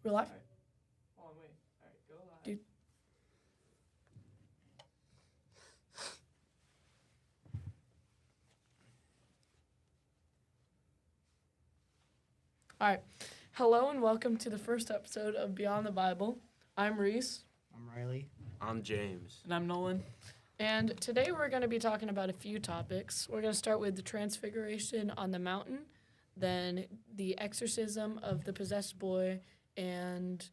We're live? All right. Hold on, wait. All right, go live. Dude. All right. Hello and welcome to the first episode of Beyond the Bible. I'm Reese, I'm Riley. I'm James. And I'm Nolan. and today we're going to be talking about a few topics. We're going to start with the transfiguration on the mountain, then the exorcism of the possessed boy, and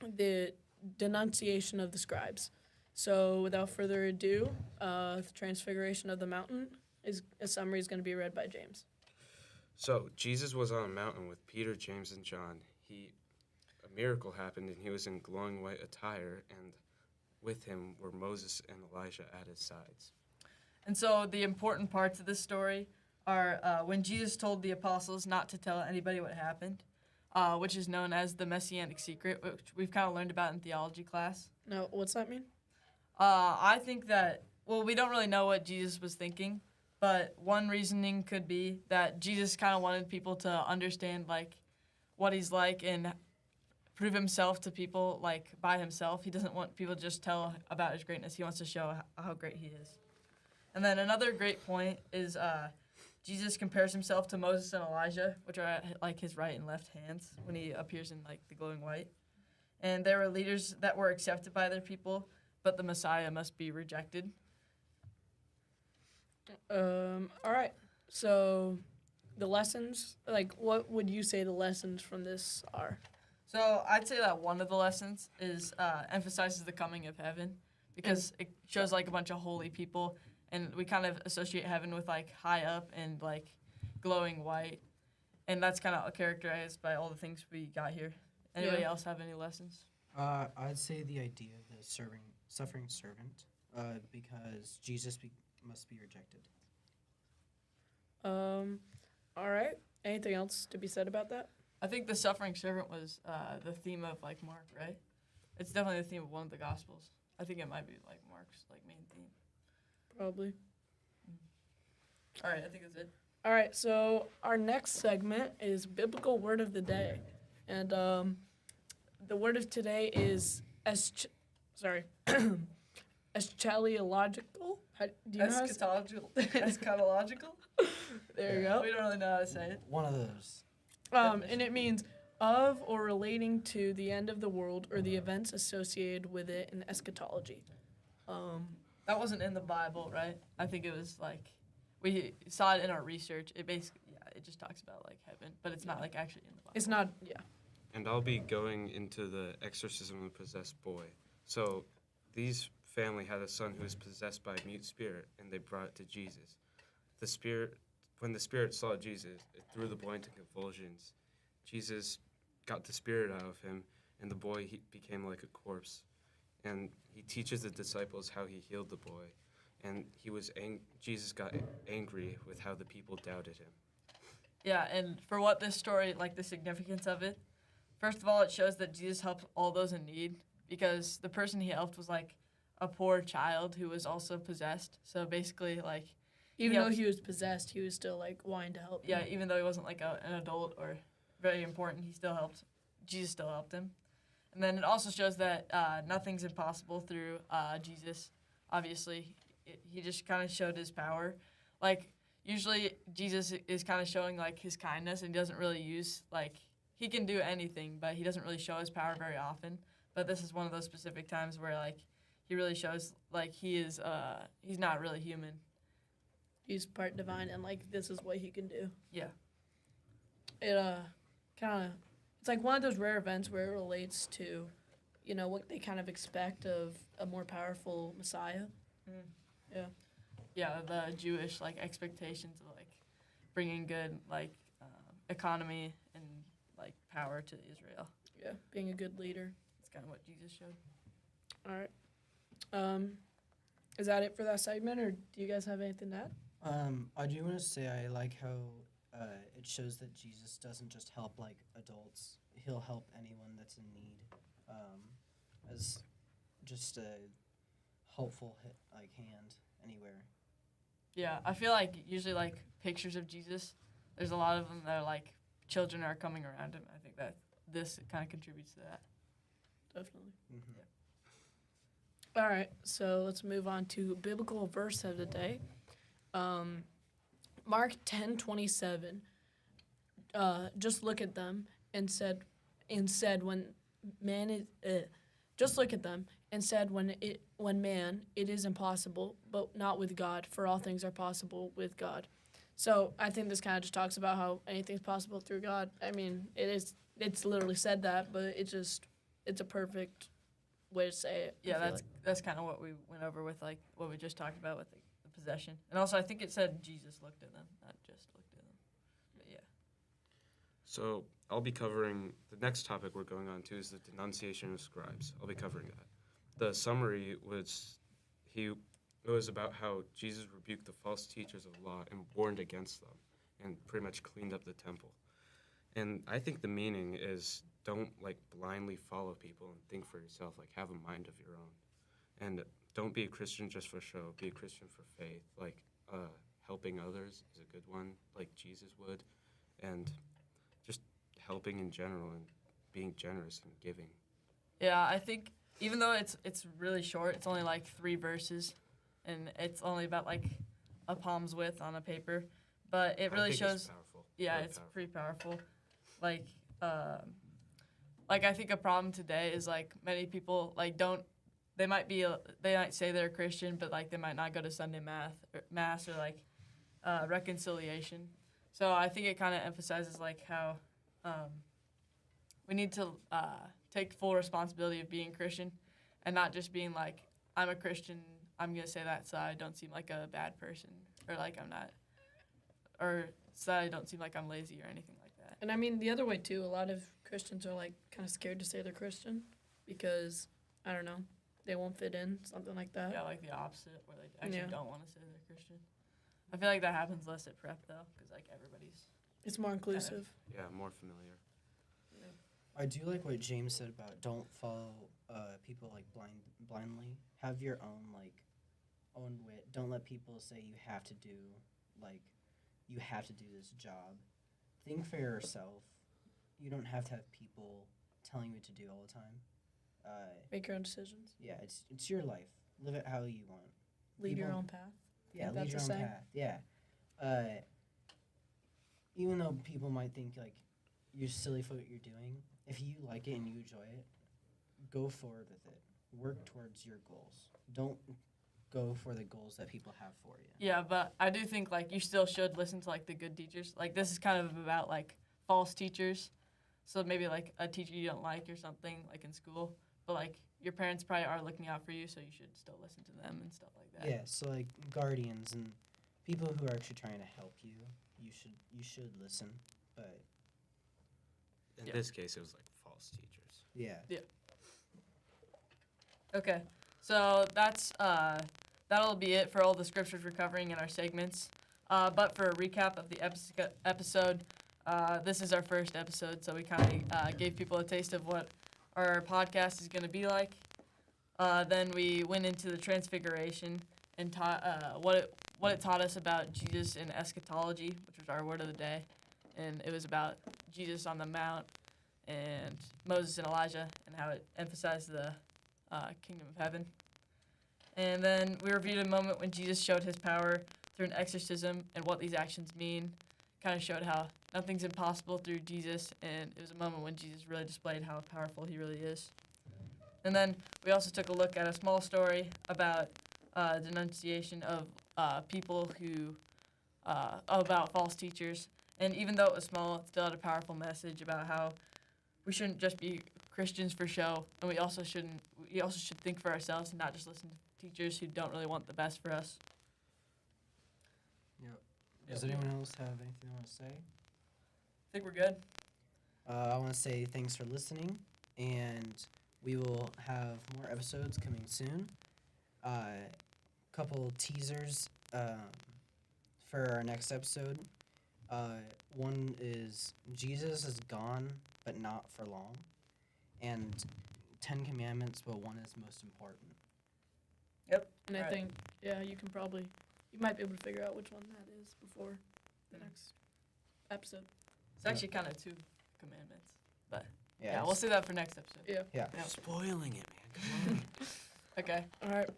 the denunciation of the scribes. So without further ado, the transfiguration of the mountain is a summary is going to be read by James. So Jesus was on a mountain with Peter, James, and John. A miracle happened, and he was in glowing white attire, and with him were Moses and Elijah at his sides. And so the important parts of this story are when Jesus told the apostles not to tell anybody what happened, which is known as the Messianic secret, which we've kind of learned about in theology class. Now, what's that mean? I think that, we don't really know what Jesus was thinking, but one reasoning could be that Jesus kind of wanted people to understand, like, what he's like and prove himself to people, like, by himself. He doesn't want people to just tell about his greatness. He wants to show how great he is. And then another great point is Jesus compares himself to Moses and Elijah, which are at, like, his right and left hands when he appears in, like, the glowing white. And they were leaders that were accepted by their people, but the Messiah must be rejected. All right. So the lessons, like, what would you say the lessons from this are? So I'd say that one of the lessons is emphasizes the coming of heaven, because it shows like a bunch of holy people, and we kind of associate heaven with like high up and like glowing white, and that's kind of characterized by all the things we got here. Anybody else have any lessons? I'd say the idea of the suffering servant, because Jesus must be rejected. All right. Anything else to be said about that? I think the suffering servant was the theme of like Mark, right? It's definitely the theme of one of the Gospels. I think it might be like Mark's like main theme. Probably. All right, I think that's it. All right. So our next segment is biblical word of the day, and the word of today is eschatological. Do you know how to say- Eschatological. Eschatological? There you go. We don't really know how to say it. One of those. And it means of or relating to the end of the world or the events associated with it in eschatology. That wasn't in the Bible, right? I think it was like, we saw it in our research. It basically, it just talks about like heaven, but it's not like actually in the Bible. It's not, yeah. And I'll be going into the exorcism of the possessed boy. So these family had a son who was possessed by a mute spirit, and they brought it to Jesus. When the spirit saw Jesus, it threw the boy into convulsions. Jesus got the spirit out of him, and the boy became like a corpse. And he teaches the disciples how he healed the boy. And Jesus got angry with how the people doubted him. Yeah, and for what this story, like the significance of it, first of all, it shows that Jesus helped all those in need, because the person he helped was like a poor child who was also possessed. So basically, like, Even though he was possessed, he was still, like, wanting to help yeah, him. even though he wasn't like an adult or very important, Jesus still helped him. And then it also shows that nothing's impossible through Jesus. Obviously, he just kind of showed his power. Like, usually Jesus is kind of showing like his kindness, and he doesn't really use, like, he can do anything, but he doesn't really show his power very often. But this is one of those specific times where, like, he really shows, like, he's not really human. He's part divine, and, like, this is what he can do. Yeah. It, it's like one of those rare events where it relates to, you know, what they kind of expect of a more powerful Messiah. Yeah. Yeah, the Jewish, like, expectations of, like, bringing good, like, economy and, like, power to Israel. Yeah, being a good leader. That's kind of what Jesus showed. All right. Is that it for that segment, or do you guys have anything to add? I do want to say I like how it shows that Jesus doesn't just help like adults. He'll help anyone that's in need, as just a helpful hand anywhere. Yeah, I feel like usually, like, pictures of Jesus, there's a lot of them that are, like, children are coming around him. I think that this kind of contributes to that. Definitely. Mhm. All right, so let's move on to biblical verse of the day. Mark 10:27. Just look at them and said when man is just look at them and said when man it is impossible, but not with God, for all things are possible with God. So I think this kind of just talks about how anything's possible through God. I mean, it's literally said that, but it's a perfect way to say it. I Yeah, feel that's kind of what we went over with like what we just talked about with the possession, and also I think it said Jesus looked at them, not just looked at them. But yeah. So I'll be covering the next topic we're going on to is the denunciation of scribes. I'll be covering that. The summary was it was about how Jesus rebuked the false teachers of law and warned against them and pretty much cleaned up the temple. And I think the meaning is don't like blindly follow people and think for yourself, like have a mind of your own. And don't be a Christian just for show, be a Christian for faith. Like helping others is a good one, like Jesus would. And just helping in general and being generous and giving. Yeah, I think even though it's really short, it's only like 3 verses, and it's only about like a palm's width on a paper, but it really I think shows. it's powerful. Yeah, Really it's powerful. pretty powerful. Like I think a problem today is like many people like they might say they're a Christian, but like they might not go to Sunday mass or like reconciliation. So I think it kind of emphasizes like how we need to take full responsibility of being Christian, and not just being like I'm a Christian, I'm gonna say that so I don't seem like a bad person or like I'm not, or so I don't seem like I'm lazy or anything like that. And I mean, the other way too, a lot of Christians are like kind of scared to say they're Christian because, I don't know, they won't fit in, something like that. Yeah, like the opposite, where they actually Yeah. don't want to say they're Christian. I feel like that happens less at prep though, because like everybody's. It's more inclusive. Yeah, more familiar. I do like what James said about don't follow people like blindly. Have your own wit. Don't let people say you have to do this job. Think for yourself. You don't have to have people telling you what to do all the time. Make your own decisions. Yeah, it's your life. Live it how you want. Lead your People- own path. Yeah, Think lead that's your a own saying? path. Yeah. Even though people might think like you're silly for what you're doing, if you like it and you enjoy it, go forward with it. Work towards your goals. Don't go for the goals that people have for you. Yeah, but I do think like you still should listen to like the good teachers. Like this is kind of about like false teachers. So maybe like a teacher you don't like or something like in school, but like your parents probably are looking out for you, so you should still listen to them and stuff like that. Yeah, so like guardians and people who are actually trying to help you, you should listen. But In Yeah. this case, it was like false teachers. yeah. Okay, so that'll be it for all the scriptures we're covering in our segments. But for a recap of the episode, this is our first episode, so we kind of gave people a taste of what our podcast is going to be like. Then we went into the Transfiguration and taught what it taught us about Jesus and eschatology, which was our word of the day, and it was about Jesus on the Mount and Moses and Elijah and how it emphasized the kingdom of heaven. And then we reviewed a moment when Jesus showed his power through an exorcism and what these actions mean. Kind of showed how nothing's impossible through Jesus, and it was a moment when Jesus really displayed how powerful he really is. And then we also took a look at a small story about denunciation of people who about false teachers. And even though it was small, it still had a powerful message about how we shouldn't just be Christians for show, and we also should think for ourselves and not just listen to teachers who don't really want the best for us. Does anyone else have anything they want to say? I think we're good. I want to say thanks for listening, and we will have more episodes coming soon. Couple teasers for our next episode. One is Jesus is gone, but not for long, and 10 Commandments, but one is most important. And I Alright. think, yeah, you might be able to figure out which one that is before the next episode. It's actually kind of 2 commandments. Yeah. Yeah, we'll say that for next episode. Yeah. Yeah. Yeah. Spoiling it, man. Come on. Okay. All right.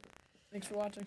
Thanks for watching.